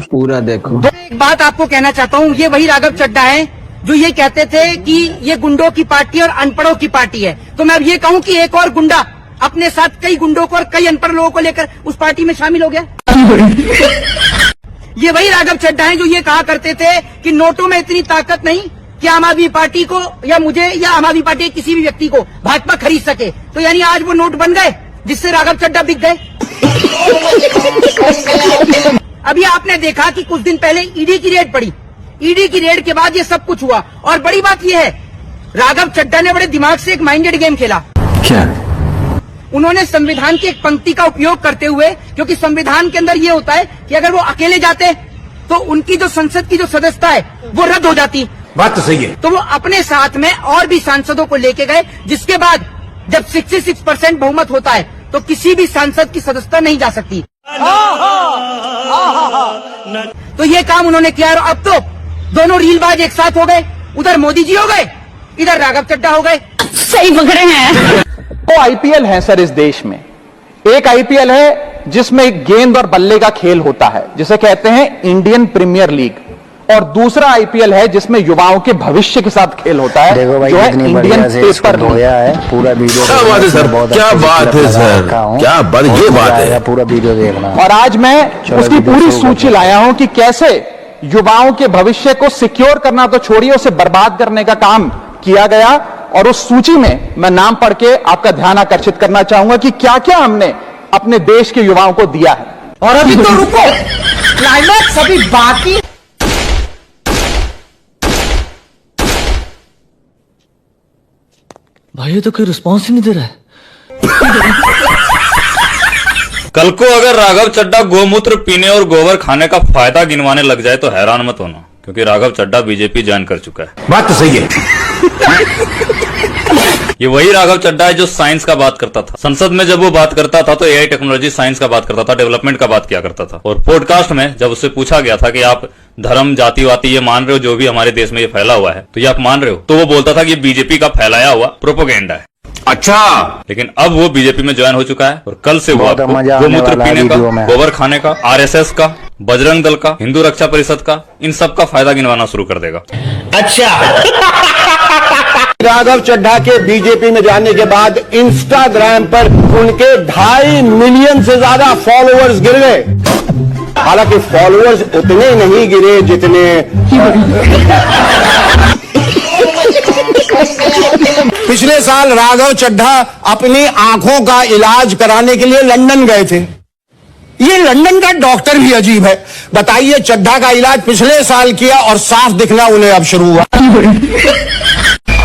पूरा देखो। एक बात आपको कहना चाहता हूँ, ये वही राघव चड्ढा है जो ये कहते थे कि ये गुंडों की पार्टी और अनपढ़ों की पार्टी है। तो मैं अब ये कहूँ कि एक और गुंडा अपने साथ कई गुंडों को और कई अनपढ़ लोगों को लेकर उस पार्टी में शामिल हो गया। ये वही राघव चड्ढा है जो ये कहा करते थे कि नोटों में इतनी ताकत नहीं कि आम आदमी पार्टी को या मुझे या आम आदमी पार्टी के किसी भी व्यक्ति को भाजपा खरीद सके। तो यानी आज वो नोट बन गए जिससे राघव चड्ढा बिक गए। अभी आपने देखा कि कुछ दिन पहले ईडी की रेड पड़ी। ईडी की रेड के बाद ये सब कुछ हुआ। और बड़ी बात ये है, राघव चड्ढा ने बड़े दिमाग से एक माइंडेड गेम खेला। क्या? उन्होंने संविधान की एक पंक्ति का उपयोग करते हुए, क्योंकि संविधान के अंदर ये होता है कि अगर वो अकेले जाते तो उनकी जो संसद की जो सदस्यता है वो रद्द हो जाती। बात तो सही है। तो वो अपने साथ में और भी सांसदों को लेके गए, जिसके बाद जब 66% बहुमत होता है तो किसी भी सांसद की सदस्यता नहीं जा सकती। तो ये काम उन्होंने किया। और अब तो दोनों रीलबाज एक साथ हो गए। उधर मोदी जी हो गए, इधर राघव चड्ढा हो गए। सही पकड़े हैं। दो आईपीएल है सर इस देश में। एक आईपीएल है जिसमें गेंद और बल्ले का खेल होता है, जिसे कहते हैं इंडियन प्रीमियर लीग, और दूसरा आईपीएल है जिसमें युवाओं के भविष्य के साथ खेल होता है, देखो भाई, जो है कितनी इंडियन पेपर लीग है। पूरा वीडियो क्या बात है सर, क्या बात है सर, क्या बात, ये बात है। पूरा वीडियो देखना। और आज मैं उसकी पूरी सूची लाया हूं कि कैसे युवाओं के भविष्य को सिक्योर करना तो छोड़िए, उसे बर्बाद करने का काम किया गया। और उस सूची में मैं नाम पढ़ के आपका ध्यान आकर्षित करना चाहूंगा कि क्या क्या हमने अपने देश के युवाओं को दिया है। और अभी तो रुको, क्लाइमैक्स अभी बाकी। भाई ये तो कोई रिस्पॉन्स ही नहीं दे रहा है। कल को अगर राघव चड्ढा गोमूत्र पीने और गोबर खाने का फायदा गिनवाने लग जाए तो हैरान मत होना, क्योंकि राघव चड्ढा बीजेपी ज्वाइन कर चुका है। बात तो सही है। ये वही राघव चड्ढा है जो साइंस का बात करता था। संसद में जब वो बात करता था तो एआई टेक्नोलॉजी साइंस का बात करता था, डेवलपमेंट का बात किया करता था। और पॉडकास्ट में जब उससे पूछा गया था कि आप धर्म जाति वाति ये मान रहे हो, जो भी हमारे देश में ये फैला हुआ है, तो ये आप मान रहे हो, तो वो बोलता था कि ये बीजेपी का फैलाया हुआ प्रोपोगेंडा है। अच्छा, लेकिन अब वो बीजेपी में ज्वाइन हो चुका है और कल से वो आपको गोमूत्र पीने का, गोबर खाने का, आरएसएस का, बजरंग दल का, हिंदू रक्षा परिषद का, इन सब का फायदा गिनवाना शुरू कर देगा। राघव चड्ढा के बीजेपी में जाने के बाद इंस्टाग्राम पर उनके 2.5 मिलियन से ज्यादा फॉलोअर्स गिर गए। हालांकि फॉलोअर्स उतने नहीं गिरे जितने पिछले साल राघव चड्ढा अपनी आंखों का इलाज कराने के लिए लंदन गए थे। ये लंदन का डॉक्टर भी अजीब है। बताइए, चड्ढा का इलाज पिछले साल किया और साफ दिखना उन्हें अब शुरू हुआ।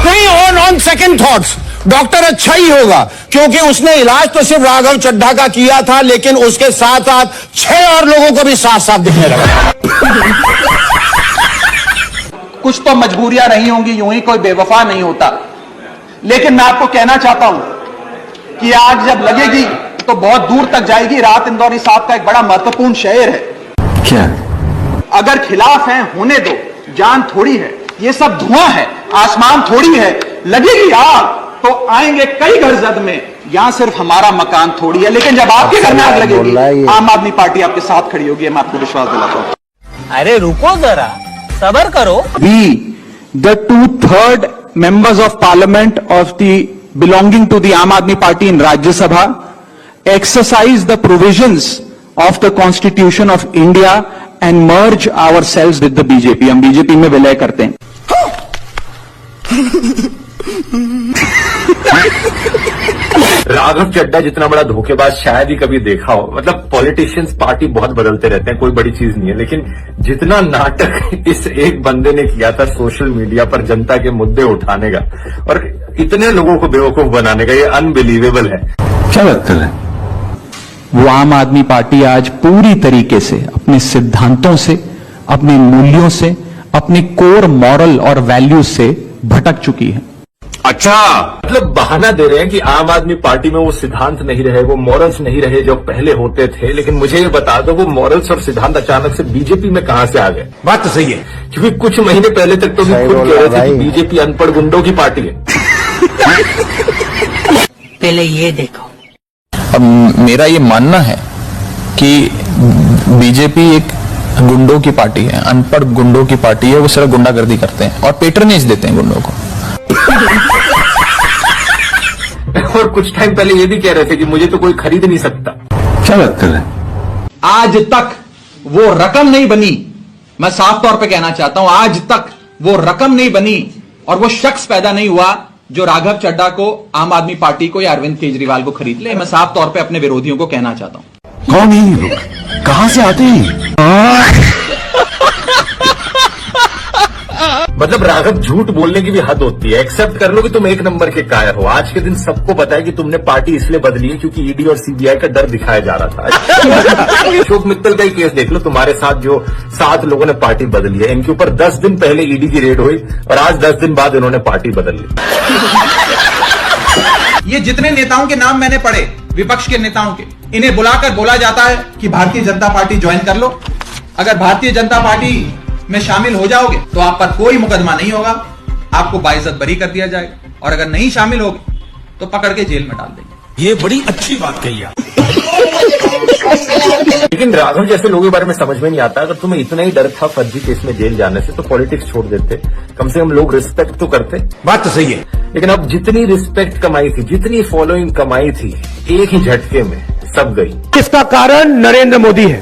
नहीं, ऑन सेकंड थॉट्स डॉक्टर अच्छा ही होगा, क्योंकि उसने इलाज तो सिर्फ राघव चड्ढा का किया था, लेकिन उसके साथ साथ 6 और लोगों को भी साफ साफ दिखने लगा। कुछ तो मजबूरियां रही होंगी, यूं ही कोई बेवफा नहीं होता। लेकिन मैं आपको कहना चाहता हूं कि आग जब लगेगी तो बहुत दूर तक जाएगी। राहत इंदौरी साहब का एक बड़ा महत्वपूर्ण शेर है। क्या? अगर खिलाफ हैं होने दो, जान थोड़ी है, ये सब धुआं है, आसमान थोड़ी है, लगेगी आग तो आएंगे कई घर जद में, यहां सिर्फ हमारा मकान थोड़ी है। लेकिन जब आपके घर में आग लगेगी, आम आदमी पार्टी आपके साथ खड़ी होगी, मैं आपको विश्वास दिलाता हूं। अरे रुको जरा, सबर करो। We, the 2/3 members of parliament of the belonging to the Aam Aadmi Party in Rajya Sabha, exercise the provisions of the Constitution of India and merge ourselves with the BJP. हम बीजेपी में विलय करते हैं। राघव चड्ढा जितना बड़ा धोखेबाज शायद ही कभी देखा हो। मतलब पॉलिटिशियंस पार्टी बहुत बदलते रहते हैं, कोई बड़ी चीज नहीं है, लेकिन जितना नाटक इस एक बंदे ने किया था सोशल मीडिया पर जनता के मुद्दे उठाने का और इतने लोगों को बेवकूफ बनाने का, ये अनबिलीवेबल है। क्या बात कर रहे हैं? वो आम आदमी पार्टी आज पूरी तरीके से अपने सिद्धांतों से, अपने मूल्यों से, अपने कोर मॉरल और वैल्यूज से भटक चुकी है। अच्छा, मतलब बहाना दे रहे हैं कि आम आदमी पार्टी में वो सिद्धांत नहीं रहे, वो मॉरल्स नहीं रहे जो पहले होते थे। लेकिन मुझे ये बता दो, वो मॉरल्स और सिद्धांत अचानक से बीजेपी में कहां से आ गए? बात तो सही है, क्योंकि कुछ महीने पहले तक तो भी खुद कह रहे थे कि बीजेपी अनपढ़ गुंडों की पार्टी है। पहले ये देखो, अब मेरा ये मानना है कि बीजेपी एक गुंडों की पार्टी है, अनपढ़ गुंडों की पार्टी है। वो सिर्फ गुंडागर्दी करते हैं और पेट्रोनेज देते हैं गुंडों को। और कुछ टाइम पहले ये भी कह रहे थे कि मुझे तो कोई खरीद नहीं सकता। क्या बात कर रहे हैं? आज तक वो रकम नहीं बनी, मैं साफ तौर पे कहना चाहता हूं, आज तक वो रकम नहीं बनी और वो शख्स पैदा नहीं हुआ जो राघव चड्ढा को, आम आदमी पार्टी को या अरविंद केजरीवाल को खरीद ले। मैं साफ तौर पे अपने विरोधियों को कहना चाहता हूं। कौन है ये लोग? कहां से आते हैं? मतलब राघव, झूठ बोलने की भी हद होती है। एक्सेप्ट कर लो कि तुम एक नंबर के कायर हो। आज के दिन सबको पता है कि तुमने पार्टी इसलिए बदली है क्योंकि ईडी और सीबीआई का डर दिखाया जा रहा था। अशोक मित्तल का ही केस देख लो, तुम्हारे साथ जो 7 लोगों ने पार्टी बदली है, इनके ऊपर 10 दिन पहले ईडी की रेड हुई और आज 10 दिन बाद इन्होंने पार्टी बदल ली। ये जितने नेताओं के नाम मैंने पढ़े, विपक्ष के नेताओं के, इन्हें बुलाकर बोला जाता है कि भारतीय जनता पार्टी ज्वाइन कर लो। अगर भारतीय जनता पार्टी में शामिल हो जाओगे तो आप पर कोई मुकदमा नहीं होगा, आपको बाइज्जत बरी कर दिया जाएगा, और अगर नहीं शामिल होगे तो पकड़ के जेल में डाल देंगे। ये बड़ी अच्छी बात कही आप। लेकिन राघव जैसे लोगों के बारे में समझ में नहीं आता। अगर तुम्हें इतना ही डर था फर्जी केस में जेल जाने से तो पॉलिटिक्स छोड़ देते, कम से कम लोग रिस्पेक्ट तो करते। बात तो सही है। लेकिन अब जितनी रिस्पेक्ट कमाई थी, जितनी फॉलोइंग कमाई थी, एक ही झटके में सब गई। इसका कारण नरेंद्र मोदी है।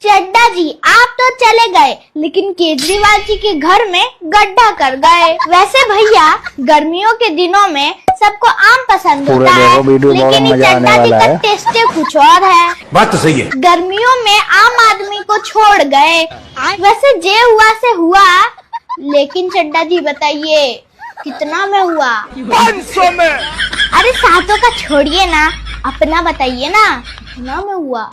चड्ढा जी आप तो चले गए, लेकिन केजरीवाल जी के घर में गड्ढा कर गए। वैसे भैया गर्मियों के दिनों में सबको आम पसंद होता है, लेकिन ये चड्ढा जी का टेस्ट कुछ और है। बात तो सही है। गर्मियों में आम आदमी को छोड़ गए। वैसे जे हुआ से हुआ, लेकिन चड्ढा जी बताइए कितना में हुआ? 500 में। अरे 700 का छोड़िए ना, अपना बताइए ना कितना में हुआ?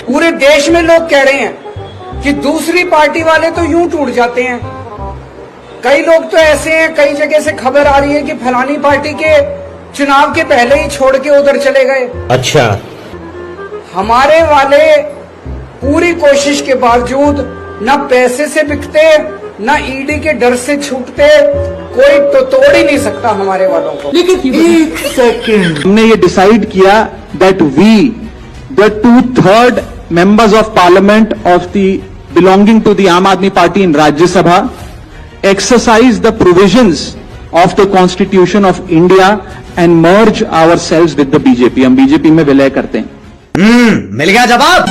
पूरे देश में लोग कह रहे हैं कि दूसरी पार्टी वाले तो यूं टूट जाते हैं। कई लोग तो ऐसे हैं, कई जगह से खबर आ रही है कि फलानी पार्टी के चुनाव के पहले ही छोड़ के उधर चले गए। अच्छा। हमारे वाले पूरी कोशिश के बावजूद न पैसे से बिकते, न ईडी के डर से छूटते, कोई तो तोड़ ही नहीं सकता हमारे वालों को। लेकिन एक सेकंड, हमने ये डिसाइड किया that we the 2/3 members of parliament of the belonging to the Aam Aadmi Party in Rajya Sabha exercise the provisions of the Constitution of India and merge ourselves with the BJP. हम BJP में विलय करते हैं। मिल गया जवाब।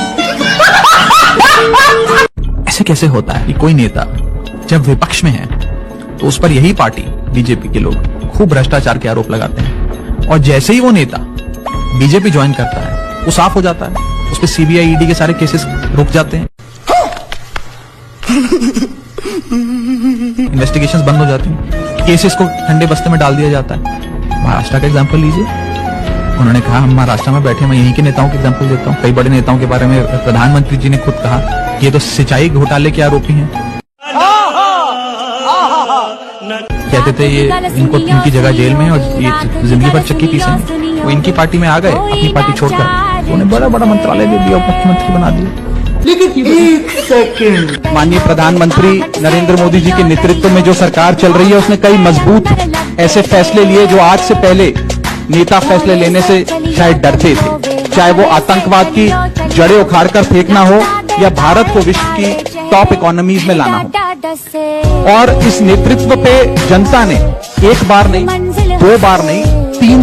ऐसे कैसे होता है कि कोई नेता जब विपक्ष में है तो उस पर यही पार्टी बीजेपी के लोग खूब भ्रष्टाचार के आरोप लगाते हैं, और जैसे ही वो नेता बीजेपी ज्वाइन करता है वो साफ हो जाता है, उस पर सीबीआई ईडी के सारे केसेस रुक जाते हैं, इन्वेस्टिगेशंस बंद हो जाती हैं, केसेस को ठंडे बस्ते में डाल दिया जाता है। महाराष्ट्र का एग्जांपल लीजिए, उन्होंने कहा हम महाराष्ट्र में बैठे, मैं यहीं के नेताओं के एग्जांपल देता हूँ। कई बड़े नेताओं के बारे में प्रधानमंत्री जी ने खुद कहा कि ये तो सिंचाई घोटाले के आरोपी हैं। कहते थे ये इनकी जगह जेल में और ये जिंदगी भर चक्की पीसेंगे। वो इनकी पार्टी में आ गए, अपनी पार्टी छोड़कर, तो उन्हें बड़ा बड़ा मंत्रालय दे दिया, मुख्यमंत्री बना दिया। लेकिन एक सेकंड, माननीय प्रधानमंत्री नरेंद्र मोदी जी के नेतृत्व में जो सरकार चल रही है उसने कई मजबूत ऐसे फैसले लिए जो आज से पहले नेता फैसले लेने से शायद डरते थे। चाहे वो आतंकवाद की जड़ें उखाड़कर फेंकना हो या भारत को विश्व की टॉप इकोनॉमीज में लाना हो। और इस नेतृत्व पे जनता ने एक बार नहीं, 2 बार नहीं,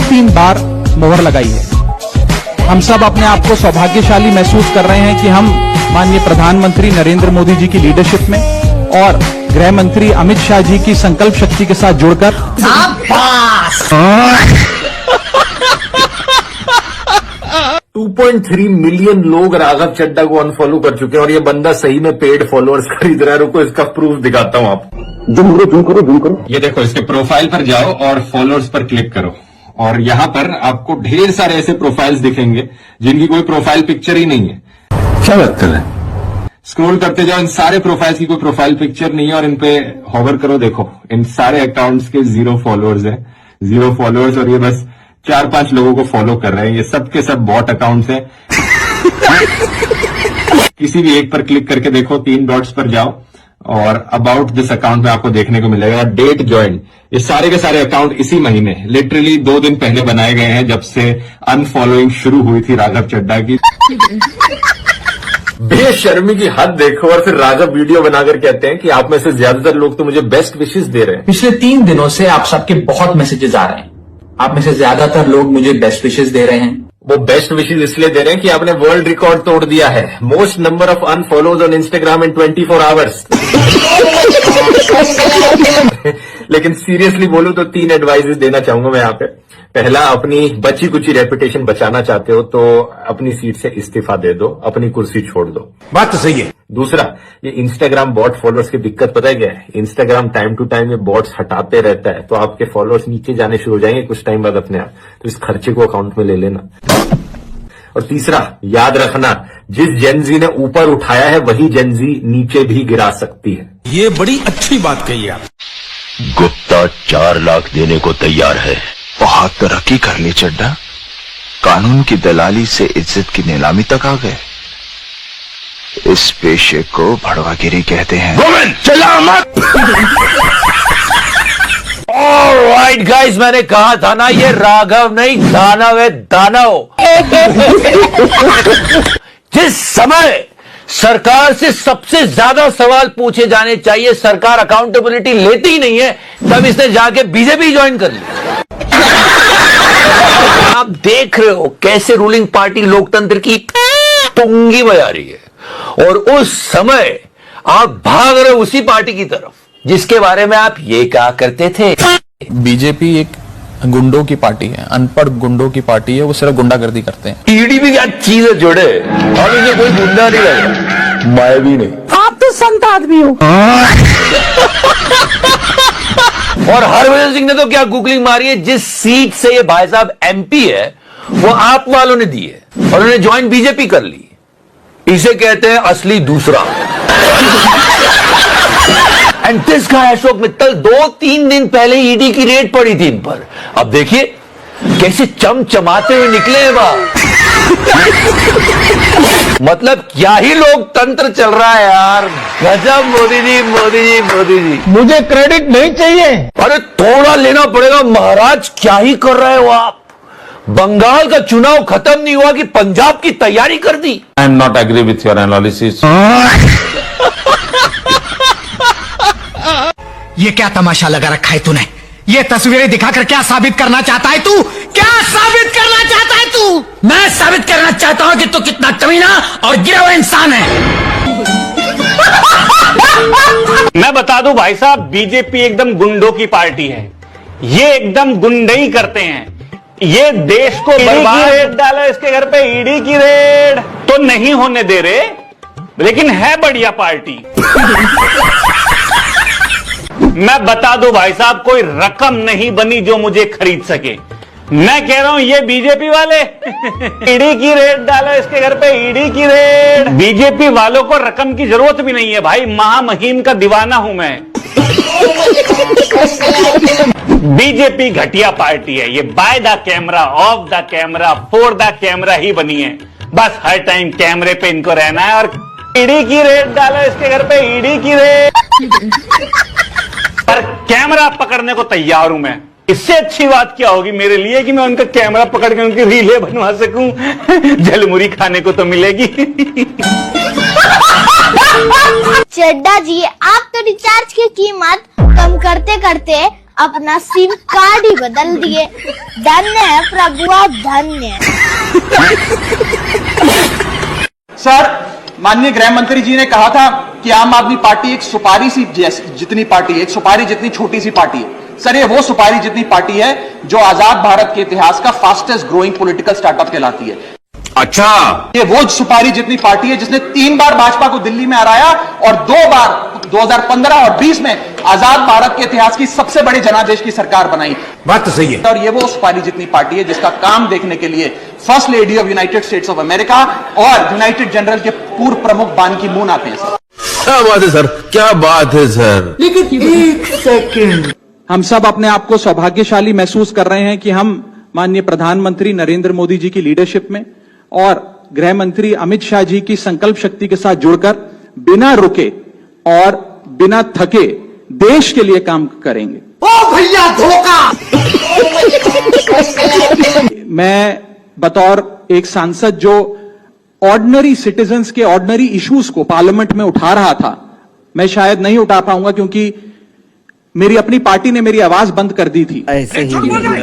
3 बार मोहर लगाई है। हम सब अपने आप को सौभाग्यशाली महसूस कर रहे हैं कि हम माननीय प्रधानमंत्री नरेंद्र मोदी जी की लीडरशिप में और गृह मंत्री अमित शाह जी की संकल्प शक्ति के साथ जुड़कर 2.3 मिलियन लोग राघव चड्ढा को अनफॉलो कर चुके हैं और ये बंदा सही में पेड फॉलोअर्स खरीद रहा है। रुको इसका प्रूफ दिखाता हूं आपको। जूम करो। ये देखो, इसके प्रोफाइल पर जाओ और फॉलोअर्स पर क्लिक करो, और यहां पर आपको ढेर सारे ऐसे प्रोफाइल्स दिखेंगे जिनकी कोई प्रोफाइल पिक्चर ही नहीं है। क्या बात कर रहे हैं? स्क्रॉल करते जाओ, इन सारे प्रोफाइल्स की कोई प्रोफाइल पिक्चर नहीं है, और इन पे हॉवर करो, देखो इन सारे अकाउंट्स के 0 फॉलोअर्स है, 0 फॉलोअर्स, और ये बस 4-5 लोगों को फॉलो कर रहे हैं। ये सब के सब बॉट अकाउंट्स हैं। किसी भी एक पर क्लिक करके देखो, 3 डॉट्स पर जाओ, और अबाउट दिस अकाउंट में आपको देखने को मिलेगा डेट ज्वाइन। ये सारे के सारे अकाउंट इसी महीने लिटरली 2 दिन पहले बनाए गए हैं, जब से अनफॉलोइंग शुरू हुई थी राघव चड्ढा की। बेशर्मी की हद देखो। और फिर राघव वीडियो बनाकर कहते हैं कि आप में से ज्यादातर लोग तो मुझे बेस्ट विशेस दे रहे हैं। पिछले 3 दिनों से आप सबके बहुत मैसेजेस आ रहे हैं। आप में से ज्यादातर लोग मुझे बेस्ट विशेस दे रहे हैं। वो बेस्ट विशेस इसलिए दे रहे हैं कि आपने वर्ल्ड रिकॉर्ड तोड़ दिया है, most number of unfollows on Instagram in 24 hours. लेकिन सीरियसली बोलूं तो 3 एडवाइजेस देना चाहूंगा मैं यहाँ पे। पहला, अपनी बची कुची रेपुटेशन बचाना चाहते हो तो अपनी सीट से इस्तीफा दे दो, अपनी कुर्सी छोड़ दो। बात तो सही है। दूसरा, ये इंस्टाग्राम बॉट फॉलोअर्स की दिक्कत पता है क्या है? इंस्टाग्राम टाइम टू टाइम ये बॉट्स हटाते रहता है, तो आपके फॉलोअर्स नीचे जाने शुरू हो जाएंगे कुछ टाइम बाद अपने आप। तो इस खर्चे को अकाउंट में ले लेना। और तीसरा, याद रखना, जिस जेनजी ने ऊपर उठाया है वही जेनजी नीचे भी गिरा सकती है। ये बड़ी अच्छी बात कही आप। गुप्ता 4 लाख देने को तैयार है। बहुत तरक्की कर ली चड्ढा, कानून की दलाली से इज्जत की नीलामी तक आ गए। इस पेशे को भड़वागिरी कहते हैं। गोविंद चला मत। ऑलराइट गाइस, मैंने कहा था ना ये राघव नहीं दानव है, दानव। जिस समय सरकार से सबसे ज्यादा सवाल पूछे जाने चाहिए, सरकार अकाउंटेबिलिटी लेती ही नहीं है, तब इसने जाके बीजेपी ज्वाइन कर लिया। आप देख रहे हो कैसे रूलिंग पार्टी लोकतंत्र की पुंगी बजा रही है, और उस समय आप भाग रहे हो उसी पार्टी की तरफ जिसके बारे में आप ये कहा करते थे। बीजेपी एक गुंडों की पार्टी है, अनपढ़ गुंडों की पार्टी है। वो सिर्फ गुंडागर्दी करते हैं। ईडी भी क्या चीज है जोड़े, और इसे कोई गुंडा नहीं लगा, मैं भी नहीं। आप तो संत आदमी हो। और हरभजन सिंह ने तो क्या गूगलिंग मारी है, जिस सीट से ये भाई साहब एमपी है वो आप वालों ने दी है, और उन्होंने ज्वाइन बीजेपी कर ली। इसे कहते हैं असली दूसरा। And this guy Ashok Mittal 2-3 दिन पहले ईडी की रेड पड़ी थी इन पर। अब देखिए कैसे चमचमाते हुए निकले हैं बाहर। मतलब क्या ही लोग तंत्र चल रहा है यार, गजब। मोदी जी, मोदी जी, मोदी जी, मुझे क्रेडिट नहीं चाहिए। अरे थोड़ा लेना पड़ेगा महाराज, क्या ही कर रहे हो आप? बंगाल का चुनाव खत्म नहीं हुआ कि पंजाब की तैयारी कर दी। I am not agree with your analysis. ये क्या तमाशा लगा रखा है तूने? ये तस्वीरें दिखाकर क्या साबित करना चाहता है तू? क्या साबित करना चाहता है तू? मैं साबित करना चाहता हूं कि तू कितना कमीना और गिरा हुआ इंसान है। मैं बता दूं भाई साहब, बीजेपी एकदम गुंडों की पार्टी है। ये एकदम गुंडई करते हैं। ये देश को बर्बाद। रेड डाला इसके घर पे, ईडी की रेड तो नहीं होने दे रहे, लेकिन है बढ़िया पार्टी। मैं बता दूं भाई साहब, कोई रकम नहीं बनी जो मुझे खरीद सके। मैं कह रहा हूं ये बीजेपी वाले ईडी की रेड डाला इसके घर पे, ईडी की रेड। बीजेपी वालों को रकम की जरूरत भी नहीं है भाई, महामहिम का दीवाना हूं मैं। बीजेपी घटिया पार्टी है, ये by the camera, off the camera, for the camera ही बनी है। बस हर टाइम कैमरे पे इनको रहना है। और ईडी की रेड डाला इसके घर पे, ईडी की रेड, पर कैमरा पकड़ने को तैयार हूं मैं। इससे अच्छी बात क्या होगी मेरे लिए कि मैं उनका कैमरा पकड़ के उनकी रीलें बनवा सकूं। जलमुरी खाने को तो मिलेगी। चड्ढा जी, आप तो रिचार्ज की कीमत कम करते करते अपना सिम कार्ड ही बदल दिए। धन्य है प्रभु, आप धन्य। सर, माननीय गृह मंत्री जी ने कहा था कि आम आदमी पार्टी एक सुपारी सी जितनी पार्टी है, एक सुपारी जितनी छोटी सी पार्टी है। सर, ये वो सुपारी जितनी पार्टी है जो आजाद भारत के इतिहास का फास्टेस्ट ग्रोइंग पॉलिटिकल स्टार्टअप कहलाती है। अच्छा, ये वो सुपारी जितनी पार्टी है जिसने 3 बार भाजपा को दिल्ली में हराया और 2 बार 2015 और 20 में आजाद भारत के इतिहास की सबसे बड़ी जनादेश की सरकार बनाई। बात तो सही है। और ये वो सुपारी जितनी पार्टी है जिसका काम देखने के लिए first lady of United states of America और यूनाइटेड जनरल के पूर्व प्रमुख बान की मून आते हैं। सर, क्या बात है सर, क्या बात है सर। लेकिन एक सेकंड, हम सब अपने आप को सौभाग्यशाली महसूस कर रहे हैं कि हम माननीय प्रधानमंत्री नरेंद्र मोदी जी की लीडरशिप में और गृह मंत्री अमित शाह जी की संकल्प शक्ति के साथ जुड़कर बिना रुके और बिना थके देश के लिए काम करेंगे। ओ भैया धोखा। मैं बतौर एक सांसद जो ऑर्डिनरी सिटीजन्स के ऑर्डिनरी इश्यूज को पार्लियामेंट में उठा रहा था, मैं शायद नहीं उठा पाऊंगा क्योंकि मेरी अपनी पार्टी ने मेरी आवाज बंद कर दी थी।